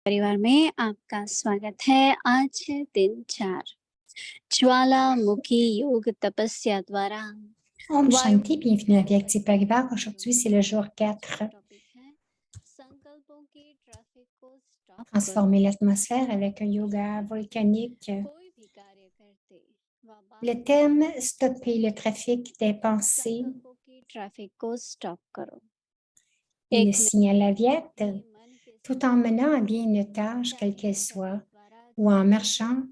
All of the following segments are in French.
परिवार में आपका स्वागत है। आज है दिन 4 ज्वालामुखी योग तपस्या द्वारा Om Shanti, वायुमंडल bienvenue à Vyakti Parivar. Aujourd'hui, c'est le jour 4. टॉपिक है संकल्पों की ट्रैफिक को स्टॉप करो। Transformer l'atmosphère avec un yoga volcanique. कोई भी कार्य करते व Le बात thème, stopper le trafic des pensées संकल्पों की ट्रैफिक को स्टॉप करो। et le एक signal Avyakt, अपने मन के tout en menant à bien une tâche, quelle qu'elle soit, ou en marchant,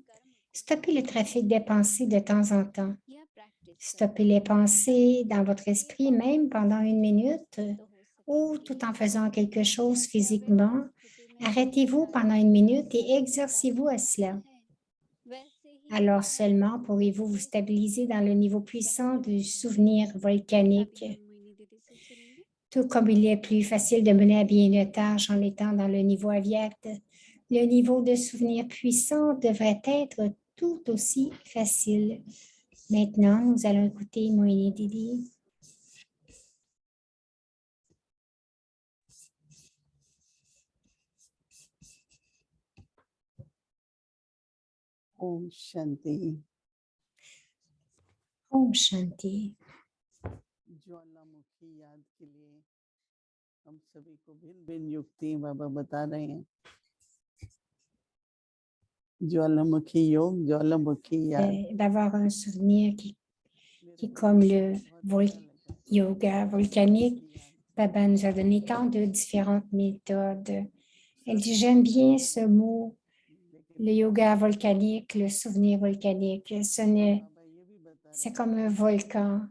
stopper le trafic des pensées de temps en temps. यह practice Stopper les pensées dans votre esprit, même pendant 1 minute, ou tout en faisant quelque chose physiquement. Arrêtez-vous pendant 1 minute et exercez-vous à cela. Alors seulement pourrez-vous vous stabiliser dans le niveau puissant du souvenir volcanique. Tout comme il est plus facile de mener à bien une tâche en étant dans le niveau Avyakt, le niveau de souvenir puissant devrait être tout aussi facile. Maintenant, nous allons écouter Moïni Didi. Om Shanti. Om Shanti. ज्वालामुखी याद के लिए हम सभी को भिन्न भिन्न युक्ति बाबा बता रहे हैं। ज्वालामुखी योग, ज्वालामुखी याद। D'avoir un souvenir qui est comme le yoga volcanique. Baba nous a donné tant de différentes méthodes. Elle dit, j'aime bien ce mot, le yoga volcanique, le souvenir volcanique. C'est comme un volcan.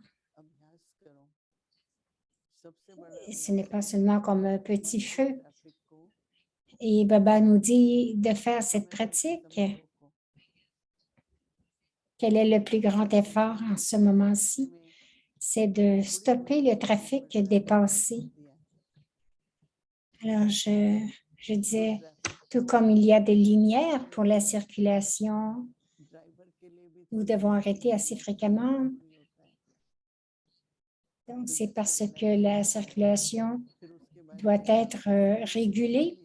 Ce n'est pas seulement comme un petit feu. Et Baba nous dit de faire cette pratique. Quel est le plus grand effort en ce moment-ci? C'est de stopper le trafic des pensées. Alors, je disais, tout comme il y a des lumières pour la circulation, nous devons arrêter assez fréquemment. Donc, c'est parce que la circulation doit être régulée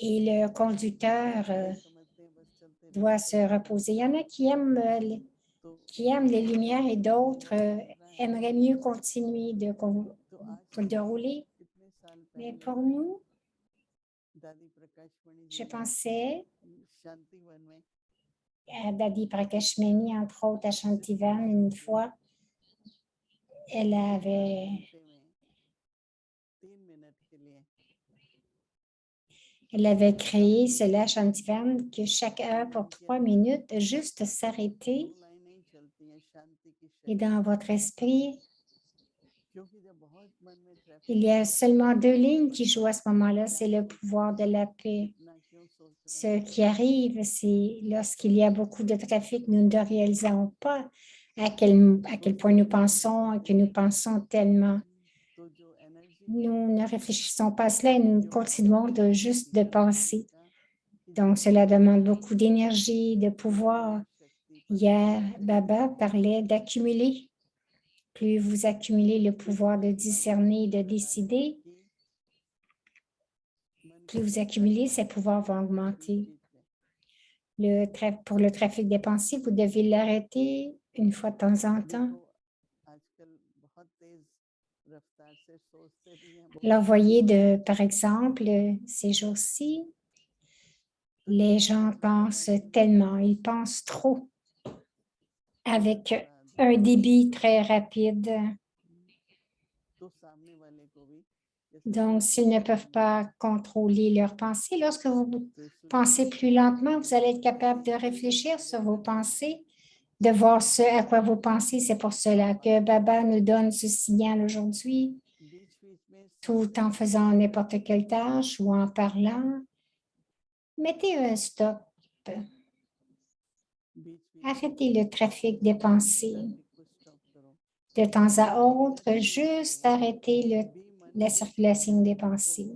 et le conducteur doit se reposer. Il y en a qui aiment les lumières et d'autres aimeraient mieux continuer de rouler. Mais pour nous, je pensais à Dadi Prakashmani, entre autres à Shantivan, une fois, elle avait créé cela à Shantivan, que chaque heure pour 3 minutes, juste s'arrêter et dans votre esprit, il y a seulement 2 lignes qui jouent à ce moment-là, c'est le pouvoir de la paix. Ce qui arrive, c'est lorsqu'il y a beaucoup de trafic, nous ne réalisons pas à quel point nous pensons, que nous pensons tellement. Nous ne réfléchissons pas à cela et nous continuons juste de penser. Donc, cela demande beaucoup d'énergie, de pouvoir. Hier, Baba parlait d'accumuler. Plus vous accumulez le pouvoir de discerner et de décider, plus vous accumulez, ces pouvoirs vont augmenter. Pour le trafic des pensées, vous devez l'arrêter une fois de temps en temps. Alors, voyez, par exemple, ces jours-ci, les gens pensent tellement, ils pensent trop avec un débit très rapide. Donc, s'ils ne peuvent pas contrôler leurs pensées, lorsque vous pensez plus lentement, vous allez être capable de réfléchir sur vos pensées, de voir ce à quoi vous pensez. C'est pour cela que Baba nous donne ce signal aujourd'hui, tout en faisant n'importe quelle tâche ou en parlant. Mettez un stop. Arrêtez le trafic des pensées. De temps à autre, juste arrêtez la circulation des pensées.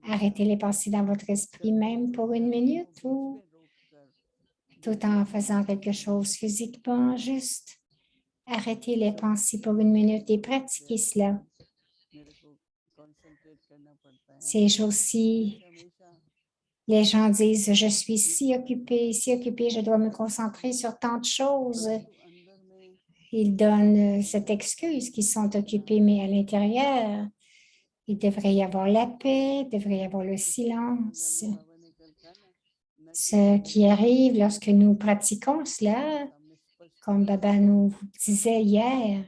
Arrêtez les pensées dans votre esprit même pour 1 minute ou tout en faisant quelque chose physiquement, juste arrêtez les pensées pour 1 minute et pratiquez cela. Ces jours-ci, les gens disent, je suis si occupé, je dois me concentrer sur tant de choses. Ils donnent cette excuse qu'ils sont occupés, mais à l'intérieur, il devrait y avoir la paix, il devrait y avoir le silence. Ce qui arrive lorsque nous pratiquons cela, comme Baba nous disait hier,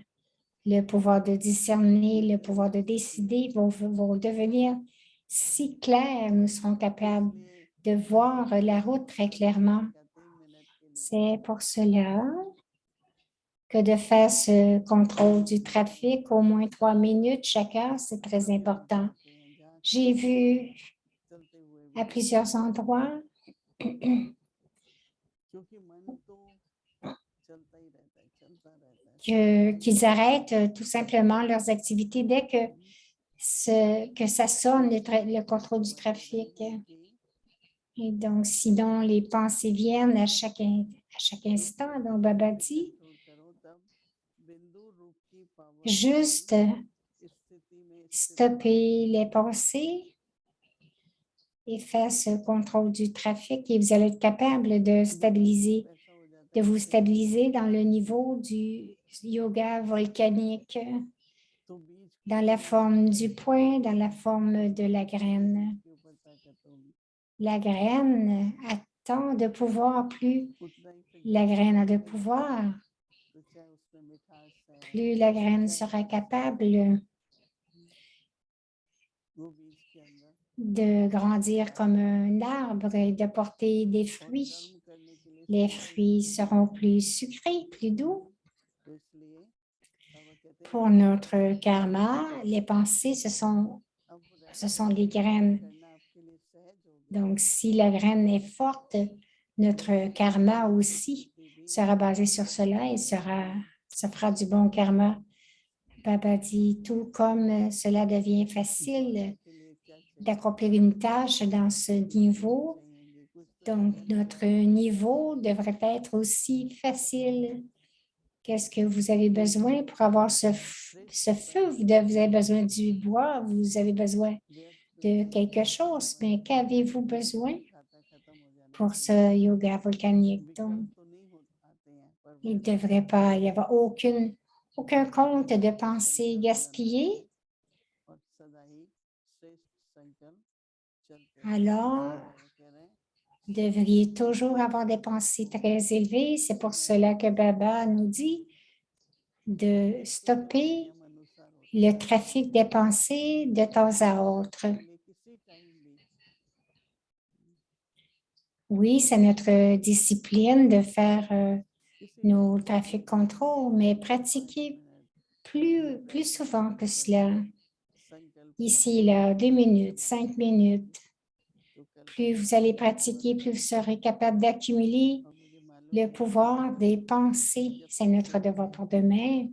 le pouvoir de discerner, le pouvoir de décider vont devenir si clairs, nous serons capables de voir la route très clairement. C'est pour cela que de faire ce contrôle du trafic au moins 3 minutes chaque heure, c'est très important. J'ai vu à plusieurs endroits qu'ils arrêtent tout simplement leurs activités dès que ça sonne, le contrôle du trafic. Et donc, sinon, les pensées viennent à chaque instant. Donc, Baba dit, juste stopper les pensées et faire ce contrôle du trafic et vous allez être capable de vous stabiliser dans le niveau du yoga volcanique, dans la forme du point, dans la forme de la graine. La graine attend de pouvoir, plus la graine a de pouvoir, plus la graine sera capable de grandir comme un arbre et de porter des fruits. Les fruits seront plus sucrés, plus doux. Pour notre karma, les pensées, ce sont des graines. Donc, si la graine est forte, notre karma aussi sera basé sur cela et ça fera du bon karma. Baba dit, tout comme cela devient facile d'accomplir une tâche dans ce niveau, donc notre niveau devrait être aussi facile. Qu'est-ce que vous avez besoin pour avoir ce feu? Vous avez besoin du bois, vous avez besoin de quelque chose, mais qu'avez-vous besoin pour ce yoga volcanique? Donc, il ne devrait pas y avoir aucun compte de pensée gaspillée. Alors, vous devriez toujours avoir des pensées très élevées. C'est pour cela que Baba nous dit de stopper le trafic des pensées de temps à autre. Oui, c'est notre discipline de faire nos trafic contrôle, mais pratiquer plus souvent que cela. Ici, là, 2 minutes, 5 minutes. Plus vous allez pratiquer, plus vous serez capable d'accumuler le pouvoir des pensées. C'est notre devoir pour demain.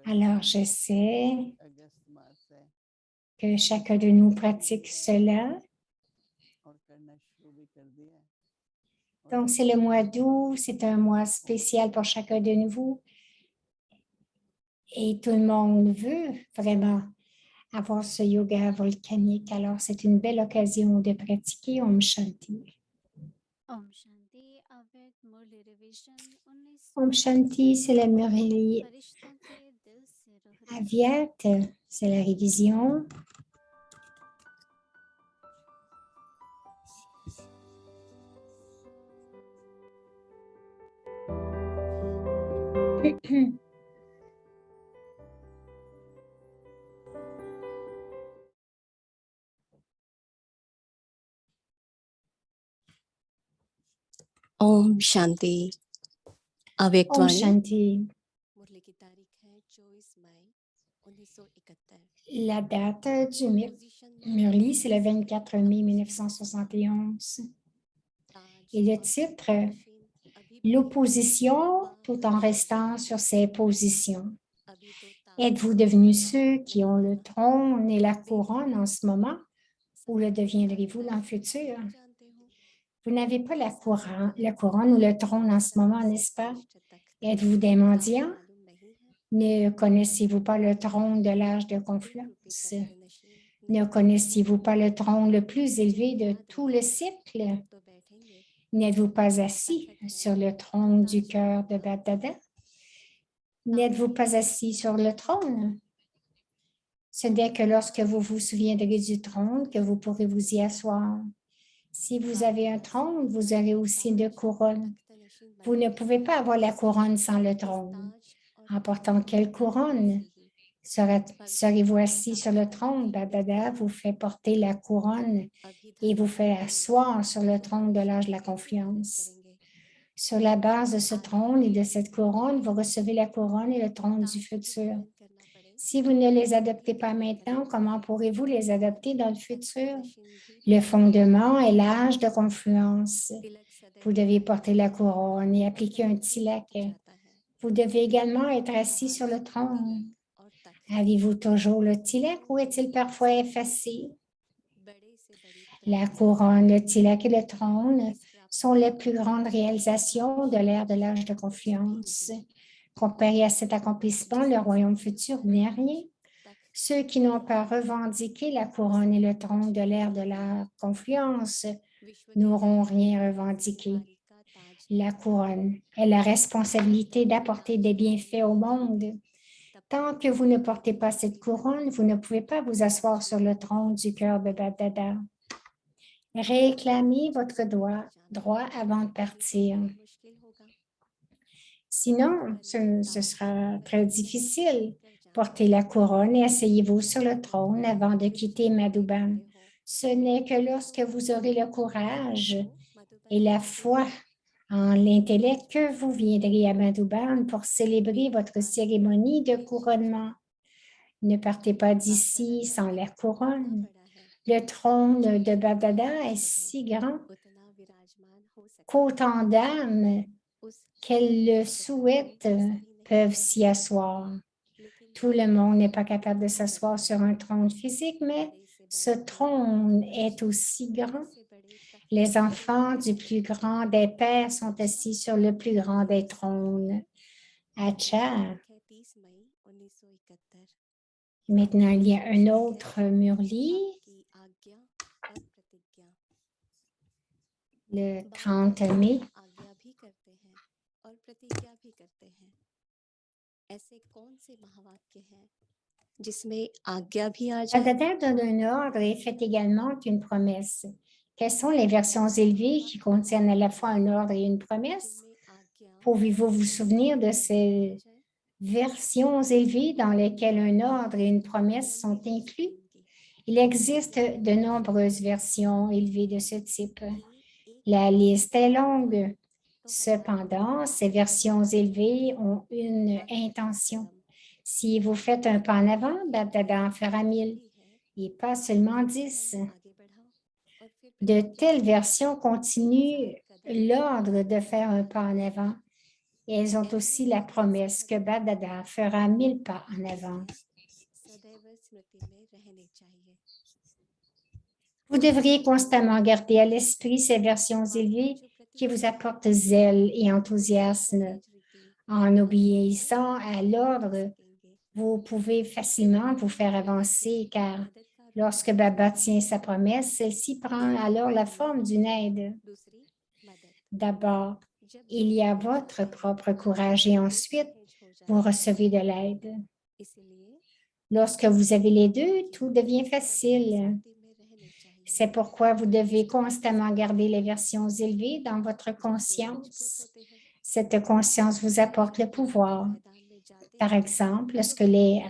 Alors, j'essaie que chacun de nous pratique cela. Donc, c'est le mois d'août, c'est un mois spécial pour chacun de nous. Et tout le monde veut vraiment avoir ce yoga volcanique. Alors, c'est une belle occasion de pratiquer Om Shanti. Om Shanti, avec Murli Revision, Om Shanti, c'est la Murli Avyat, c'est la révision. Om Shanti. Avec Om Shanti. La date du Murli, c'est le 24 mai 1971. Et le titre, l'opposition tout en restant sur ses positions. Êtes-vous devenus ceux qui ont le trône et la couronne en ce moment ou le deviendrez-vous dans le futur? Vous n'avez pas la couronne ou le trône en ce moment, n'est-ce pas? Êtes-vous des mendiants? Ne connaissez-vous pas le trône de l'âge de confluence? Ne connaissiez-vous pas le trône le plus élevé de tout le cycle? N'êtes-vous pas assis sur le trône du cœur de Bap-Dada? N'êtes-vous pas assis sur le trône? Ce n'est que lorsque vous vous souviendrez du trône que vous pourrez vous y asseoir. Si vous avez un trône, vous aurez aussi une couronne. Vous ne pouvez pas avoir la couronne sans le trône. En portant quelle couronne? Serez-vous assis sur le trône? Bap-Dada vous fait porter la couronne et vous fait asseoir sur le trône de l'âge de la confiance. Sur la base de ce trône et de cette couronne, vous recevez la couronne et le trône du futur. Si vous ne les adoptez pas maintenant, comment pourrez-vous les adopter dans le futur? Le fondement est l'âge de confluence. Vous devez porter la couronne et appliquer un tilak. Vous devez également être assis sur le trône. Avez-vous toujours le tilak ou est-il parfois effacé? La couronne, le tilak et le trône sont les plus grandes réalisations de l'ère de l'âge de confiance. Comparé à cet accomplissement, le royaume futur n'est rien. Ceux qui n'ont pas revendiqué la couronne et le trône de l'ère de la confiance n'auront rien revendiqué. La couronne est la responsabilité d'apporter des bienfaits au monde. Tant que vous ne portez pas cette couronne, vous ne pouvez pas vous asseoir sur le trône du cœur de Bap-Dada. Réclamez votre droit avant de partir. Sinon, ce sera très difficile. Portez la couronne et asseyez-vous sur le trône avant de quitter Madhuban. Ce n'est que lorsque vous aurez le courage et la foi en l'intellect que vous viendrez à Madhuban pour célébrer votre cérémonie de couronnement. Ne partez pas d'ici sans la couronne. Le trône de Bap-Dada est si grand qu'autant d'âmes qu'elles le souhaitent peuvent s'y asseoir. Tout le monde n'est pas capable de s'asseoir sur un trône physique, mais ce trône est aussi grand. Les enfants du plus grand des pères sont assis sur le plus grand des trônes. Acha. Maintenant, il y a un autre Murli, le 30 mai. Bap-Dada donne un ordre et fait également une promesse. Quelles sont les versions élevées qui contiennent à la fois un ordre et une promesse? Pouvez-vous vous souvenir de ces versions élevées dans lesquelles un ordre et une promesse sont inclus? Il existe de nombreuses versions élevées de ce type. La liste est longue. Cependant, ces versions élevées ont une intention. Si vous faites un pas en avant, Bap-Dada en fera 1000 et pas seulement 10. De telles versions continuent l'ordre de faire un pas en avant. Et elles ont aussi la promesse que Bap-Dada fera 1000 pas en avant. Vous devriez constamment garder à l'esprit ces versions élevées qui vous apportent zèle et enthousiasme. En obéissant à l'ordre, vous pouvez facilement vous faire avancer car lorsque Baba tient sa promesse, celle-ci prend alors la forme d'une aide. D'abord, il y a votre propre courage et ensuite, vous recevez de l'aide. Lorsque vous avez les deux, tout devient facile. C'est pourquoi vous devez constamment garder les versions élevées dans votre conscience. Cette conscience vous apporte le pouvoir. Par exemple, lorsque les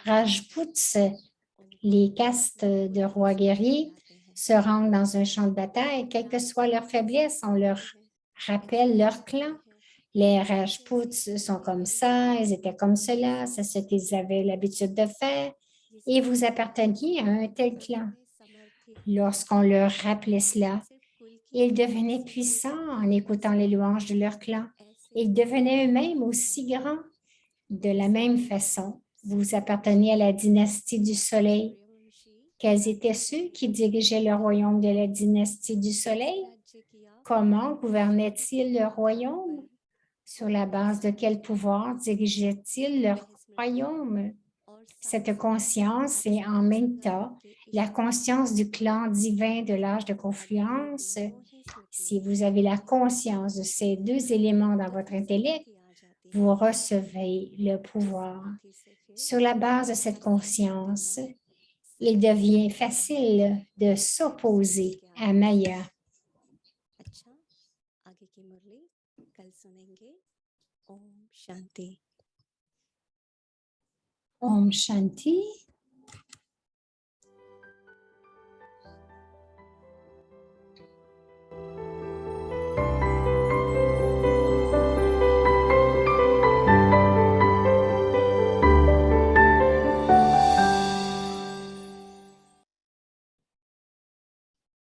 Rajputs, les castes de rois guerriers, se rendent dans un champ de bataille, quelle que soit leur faiblesse, on leur rappelle leur clan. Les Rajputs sont comme ça, ils étaient comme cela, c'est ce qu'ils avaient l'habitude de faire, et vous apparteniez à un tel clan. Lorsqu'on leur rappelait cela, ils devenaient puissants en écoutant les louanges de leur clan. Ils devenaient eux-mêmes aussi grands. De la même façon, vous appartenez à la dynastie du Soleil. Quels étaient ceux qui dirigeaient le royaume de la dynastie du Soleil? Comment gouvernaient-ils le royaume? Sur la base de quel pouvoir dirigeaient-ils leur royaume? Cette conscience est en même temps la conscience du clan divin de l'âge de confluence. Si vous avez la conscience de ces deux éléments dans votre intellect, vous recevez le pouvoir. Sur la base de cette conscience, il devient facile de s'opposer à Maya. अच्छा आगे की मुरली कल सुनेंगे ओम Shanti Om Shanti.